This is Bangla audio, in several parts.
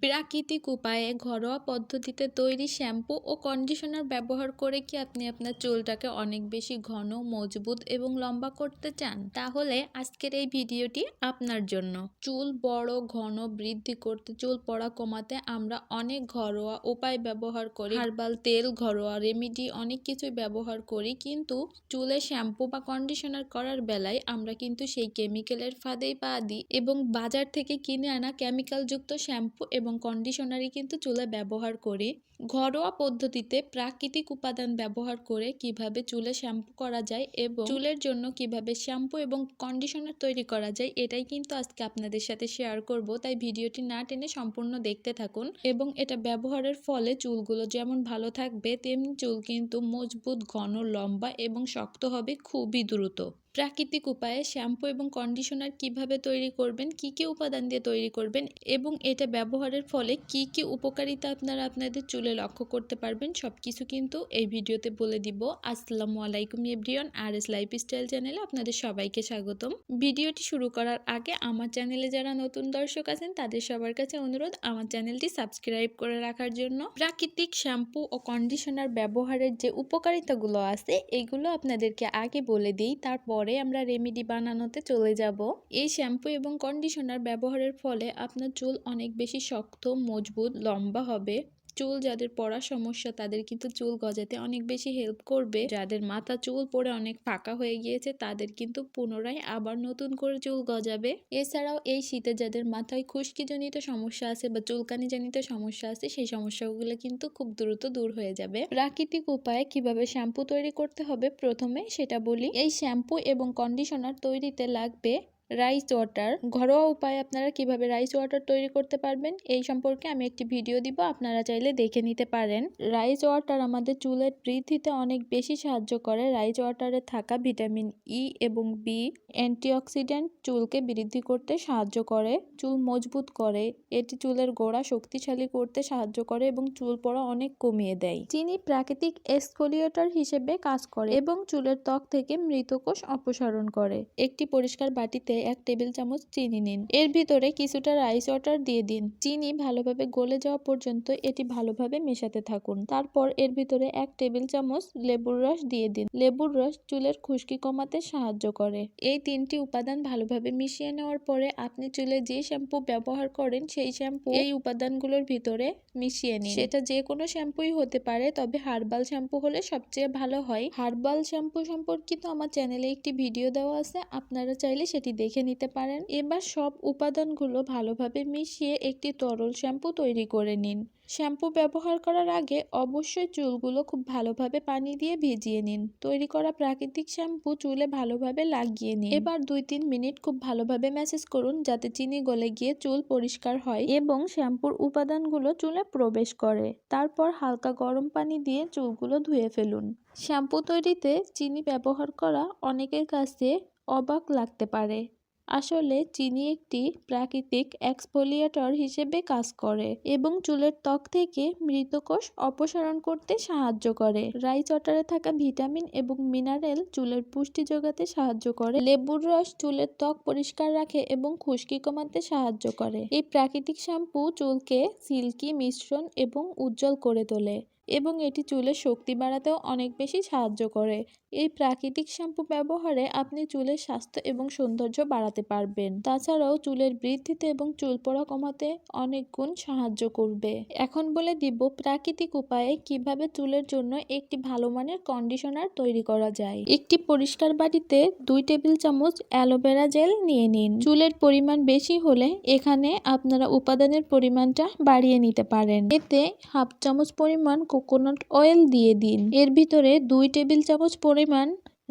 প্রাকৃতিক উপায়ে ঘরোয়া পদ্ধতিতে তৈরি শ্যাম্পু ও কন্ডিশনার ব্যবহার করে কি আপনি আপনার চুলটাকে অনেক বেশি ঘন, মজবুত এবং লম্বা করতে চান? তাহলে আজকের এই ভিডিওটি আপনার জন্য। চুল বড়, ঘন বৃদ্ধি করতে, চুল পড়া কমাতে আমরা অনেক ঘরোয়া উপায় ব্যবহার করি। হার্বাল তেল, ঘরোয়া রেমেডি অনেক কিছুই ব্যবহার করি, কিন্তু চুলে শ্যাম্পু বা কন্ডিশনার করার বেলায় আমরা কিন্তু সেই কেমিক্যালের ফাঁদেই পা দিই এবং বাজার থেকে কিনে আনা কেমিক্যালযুক্ত শ্যাম্পু এবং কন্ডিশনারই কিন্তু চুলে ব্যবহার করি। ঘরোয়া পদ্ধতিতে প্রাকৃতিক উপাদান ব্যবহার করে কিভাবে চুলে শ্যাম্পু করা যায় এবং চুলের জন্য কিভাবে শ্যাম্পু এবং কন্ডিশনার তৈরি করা যায়, এটাই কিন্তু আজকে আপনাদের সাথে শেয়ার করব। তাই ভিডিওটি না টেনে সম্পূর্ণ দেখতে থাকুন এবং এটা ব্যবহারের ফলে চুলগুলো যেমন ভালো থাকবে, তেমনি চুল কিন্তু মজবুত, ঘন, লম্বা এবং শক্ত হবে খুবই দ্রুত। প্রাকৃতিক উপায়ে শ্যাম্পু এবং কন্ডিশনার কিভাবে তৈরি করবেন, কি কি উপাদান দিয়ে তৈরি করবেন এবং এটা ব্যবহারের ফলে কি কি উপকারিতা আপনারা আপনাদের চুলে লক্ষ্য করতে পারবেন, সবকিছু কিন্তু এই ভিডিওতে বলে দিব। আসসালামু আলাইকুম এভরিওয়ান, RS লাইফস্টাইল চ্যানেলে আপনাদের সবাইকে স্বাগতম। ভিডিওটি শুরু করার আগে আমার চ্যানেলে যারা নতুন দর্শক আছেন তাদের সবার কাছে অনুরোধ আমার চ্যানেলটি সাবস্ক্রাইব করে রাখার জন্য। প্রাকৃতিক শ্যাম্পু ও কন্ডিশনার ব্যবহারের যে উপকারিতাগুলো আছে এগুলো আপনাদেরকে আগে বলে দিই, তারপর আমরা রেমেডি বানানোতে চলে যাব। এই শ্যাম্পু এবং কন্ডিশনার ব্যবহারের ফলে আপনার চুল অনেক বেশি শক্ত, মজবুত, লম্বা হবে। চুল যাদের পড়ার সমস্যা তাদের কিন্তু চুল গজাতে অনেক বেশি হেল্প করবে। যাদের মাথা চুল পড়ে অনেক ফাঁকা হয়ে গিয়েছে তাদের কিন্তু পুনরায় আবার নতুন করে চুল গজাবে। এছাড়াও এই শীতে যাদের মাথায় খুশকিজনিত সমস্যা আছে বা চুলকানি জনিত সমস্যা আছে, সেই সমস্যাগুলো কিন্তু খুব দ্রুত দূর হয়ে যাবে। প্রাকৃতিক উপায়ে কিভাবে শ্যাম্পু তৈরি করতে হবে প্রথমে সেটা বলি। এই শ্যাম্পু এবং কন্ডিশনার তৈরিতে লাগবে রাইস ওয়াটার। ঘরোয়া উপায়ে আপনারা কিভাবে রাইস ওয়াটার তৈরি করতে পারবেন এই সম্পর্কে আমি একটি ভিডিও দিব, আপনারা চাইলে দেখে নিতে পারেন। রাইস ওয়াটার আমাদের চুলের বৃদ্ধিতে অনেক বেশি সাহায্য করে। রাইস ওয়াটারে থাকা ভিটামিন ই এবং বি অ্যান্টিঅক্সিডেন্ট চুলকে বৃদ্ধি করতে সাহায্য করে, চুল মজবুত করে, এটি চুলের গোড়া শক্তিশালী করতে সাহায্য করে এবং চুল পড়া অনেক কমিয়ে দেয়। চিনি প্রাকৃতিক এক্সফোলিয়েটর হিসেবে কাজ করে এবং চুলের ত্বক থেকে মৃতকোষ অপসারণ করে। একটি পরিষ্কার বাটিতে 1 টেবিল চামচ চিনি নিন, এর ভিতরে কিছুটা রাইস ওয়াটার দিয়ে দিন। চিনি ভালোভাবে গলে যাওয়া পর্যন্ত এটি ভালোভাবে মেশাতে থাকুন। তারপর এর ভিতরে 1 টেবিল চামচ লেবুর রস দিয়ে দিন। লেবুর রস চুলের খুশকি কমাতে সাহায্য করে। এই 3টি উপাদান ভালোভাবে মিশিয়ে নেওয়ার পরে আপনি চুলে যে শ্যাম্পু ব্যবহার করেন সেই শ্যাম্পু এই উপাদানগুলোর ভিতরে মিশিয়ে নিন। সেটা যে কোনো শ্যাম্পুই হতে পারে, তবে হার্বাল শ্যাম্পু হলে সবচেয়ে ভালো হয়। হার্বাল শ্যাম্পু সম্পর্কিত আমার চ্যানেলে একটি ভিডিও দেওয়া আছে, আপনারা চাইলে সেটি দেখে নিতে পারেন। এবার সব উপাদানগুলো ভালোভাবে মিশিয়ে একটি তরল শ্যাম্পু তৈরি করে নিন। শ্যাম্পু ব্যবহার করার আগে অবশ্যই চুলগুলো খুব ভালোভাবে পানি দিয়ে ভিজিয়ে নিন। তৈরি করা প্রাকৃতিক শ্যাম্পু চুলে ভালোভাবে লাগিয়ে নিন। এবার 2-3 মিনিট খুব ভালোভাবে ম্যাসেজ করুন যাতে চিনি গলে গিয়ে চুল পরিষ্কার হয় এবং শ্যাম্পুর উপাদানগুলো চুলে প্রবেশ করে। তারপর হালকা গরম পানি দিয়ে চুলগুলো ধুয়ে ফেলুন। শ্যাম্পু তৈরিতে চিনি ব্যবহার করা অনেকের কাছে অবাক লাগতে পারে। আসলে চিনি একটি প্রাকৃতিক এক্সফোলিয়েটর হিসেবে কাজ করে এবং চুলের ত্বক থেকে মৃতকোষ অপসারণ করতে সাহায্য করে। রাইস ওয়াটারে থাকা ভিটামিন এবং মিনারেল চুলের পুষ্টি যোগাতে সাহায্য করে। লেবুর রস চুলের ত্বক পরিষ্কার রাখে এবং খুশকি কমাতে সাহায্য করে। এই প্রাকৃতিক শ্যাম্পু চুলকে সিল্কি, মিশ্রণ এবং উজ্জ্বল করে তোলে এবং এটি চুলের শক্তি বাড়াতেও অনেক বেশি সাহায্য করে। এই প্রাকৃতিক শ্যাম্পু ব্যবহারে আপনি চুলের স্বাস্থ্য এবং সৌন্দর্য বাড়াতে পারবেন। তাছাড়াও চুলের বৃদ্ধিতে এবং চুল পড়া কমাতে অনেক গুণ সাহায্য করবে। এখন বলে দিব প্রাকৃতিক উপায়ে কিভাবে চুলের জন্য একটি ভালো মানের কন্ডিশনার তৈরি করা যায়। একটি পরিষ্কার বাটিতে 2 টেবিল চামচ অ্যালোভেরা জেল নিয়ে নিন। চুলের পরিমাণ বেশি হলে এখানে আপনারা উপাদানের পরিমাণটা বাড়িয়ে নিতে পারেন। এতে 1/2 চামচ পরিমাণ কোকোনাট অয়েল দিয়ে দিন। এর ভিতরে 2 টেবিল চামচ পরিমাণ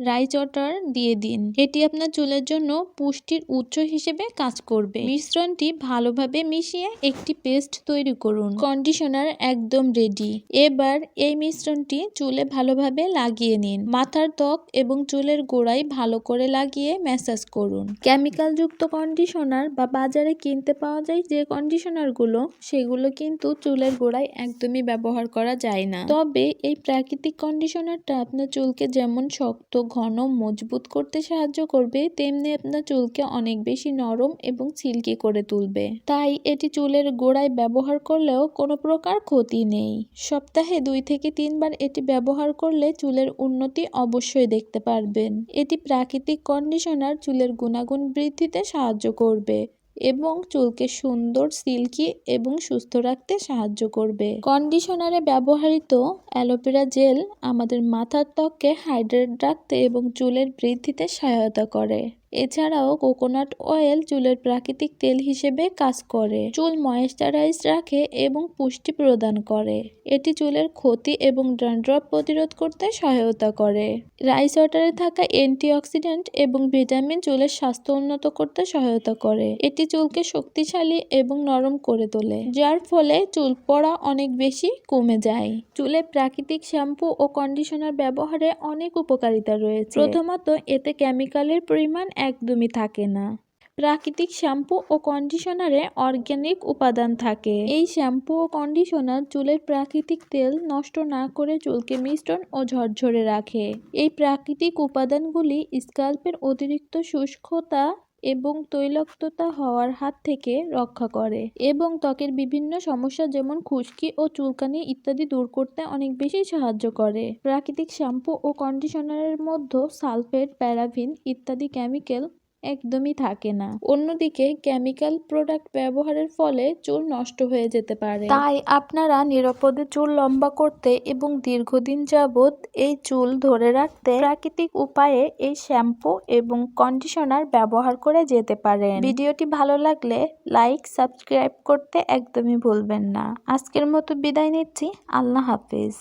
রাইস ওয়াটার দিয়ে দিন। এটি আপনার চুলের জন্য পুষ্টির উৎস হিসেবে কাজ করবে। মিশ্রণটি ভালোভাবে মিশিয়ে একটি পেস্ট তৈরি করুন। কন্ডিশনার একদম রেডি। এবার এই মিশ্রণটি চুলে ভালোভাবে লাগিয়ে নিন। মাথার ত্বক এবং চুলের গোড়ায় ভালো করে লাগিয়ে ম্যাসাজ করুন। কেমিক্যাল যুক্ত কন্ডিশনার বা বাজারে কিনতে পাওয়া যায় যে কন্ডিশনারগুলো, সেগুলো কিন্তু চুলের গোড়ায় একদমই ব্যবহার করা যায় না। তবে এই প্রাকৃতিক কন্ডিশনারটা আপনার চুলকে যেমন শক্ত, ঘন মজবুত করতে সাহায্য করবে, তেমনি আপনার চুলকে অনেক বেশি নরম এবং সিল্কি করে তুলবে। তাই এটি চুলের গোড়ায় ব্যবহার করলেও কোনো প্রকার ক্ষতি নেই। সপ্তাহে 2 থেকে 3 বার এটি ব্যবহার করলে চুলের উন্নতি অবশ্যই দেখতে পারবেন। এটি প্রাকৃতিক কন্ডিশনার চুলের গুণাগুণ বৃদ্ধিতে সাহায্য করবে এবং চুলকে সুন্দর, সিল্কি এবং সুস্থ রাখতে সাহায্য করবে। কন্ডিশনারে ব্যবহৃত অ্যালোভেরা জেল আমাদের মাথার ত্বককে হাইড্রেট রাখতে এবং চুলের বৃদ্ধিতে সহায়তা করে। এছাড়াও কোকোনাট অয়েল চুলের প্রাকৃতিক তেল হিসেবে কাজ করে, চুল ময়েশ্চারাইজ রাখে এবং পুষ্টি প্রদান করে। এটি চুলের ক্ষতি এবং ড্যান্ড্রফ প্রতিরোধ করতে সহায়তা করে। রাইস ওয়াটারে থাকা অ্যান্টিঅক্সিডেন্ট এবং ভিটামিন চুলের স্বাস্থ্য উন্নত করতে সহায়তা করে। এটি চুলকে শক্তিশালী এবং নরম করে তোলে, যার ফলে চুল পড়া অনেক বেশি কমে যায়। চুলে প্রাকৃতিক শ্যাম্পু ও কন্ডিশনার ব্যবহারে অনেক উপকারিতা রয়েছে। প্রথমত, এতে কেমিক্যালের পরিমাণ একদমই থাকে না। প্রাকৃতিক শ্যাম্পু ও কন্ডিশনারে অর্গানিক উপাদান থাকে। এই শ্যাম্পু ও কন্ডিশনার চুলের প্রাকৃতিক তেল নষ্ট না করে চুলকে মিশ্রণ ও ঝরঝরে রাখে। এই প্রাকৃতিক উপাদানগুলি স্ক্যাল্পের অতিরিক্ত শুষ্কতা এবং তৈলাক্ততা হওয়ার হাত থেকে রক্ষা করে এবং ত্বকের বিভিন্ন সমস্যা যেমন খুশকি ও চুলকানি ইত্যাদি দূর করতে অনেক বেশি সাহায্য করে। প্রাকৃতিক শ্যাম্পু ও কন্ডিশনারের মধ্যে সালফেট, প্যারাফিন ইত্যাদি কেমিক্যাল একদমই থাকে না। অন্যদিকে কেমিক্যাল প্রোডাক্ট ব্যবহারের ফলে চুল নষ্ট হয়ে যেতে পারে। তাই আপনারা নিরাপদে চুল লম্বা করতে এবং দীর্ঘদিন যাবত এই চুল ধরে রাখতে প্রাকৃতিক উপায়ে এই শ্যাম্পু এবং কন্ডিশনার ব্যবহার করে যেতে পারেন। ভিডিওটি ভালো লাগলে লাইক, সাবস্ক্রাইব করতে একদমই ভুলবেন না। আজকের মতো বিদায় নিচ্ছি। আল্লাহ হাফেজ।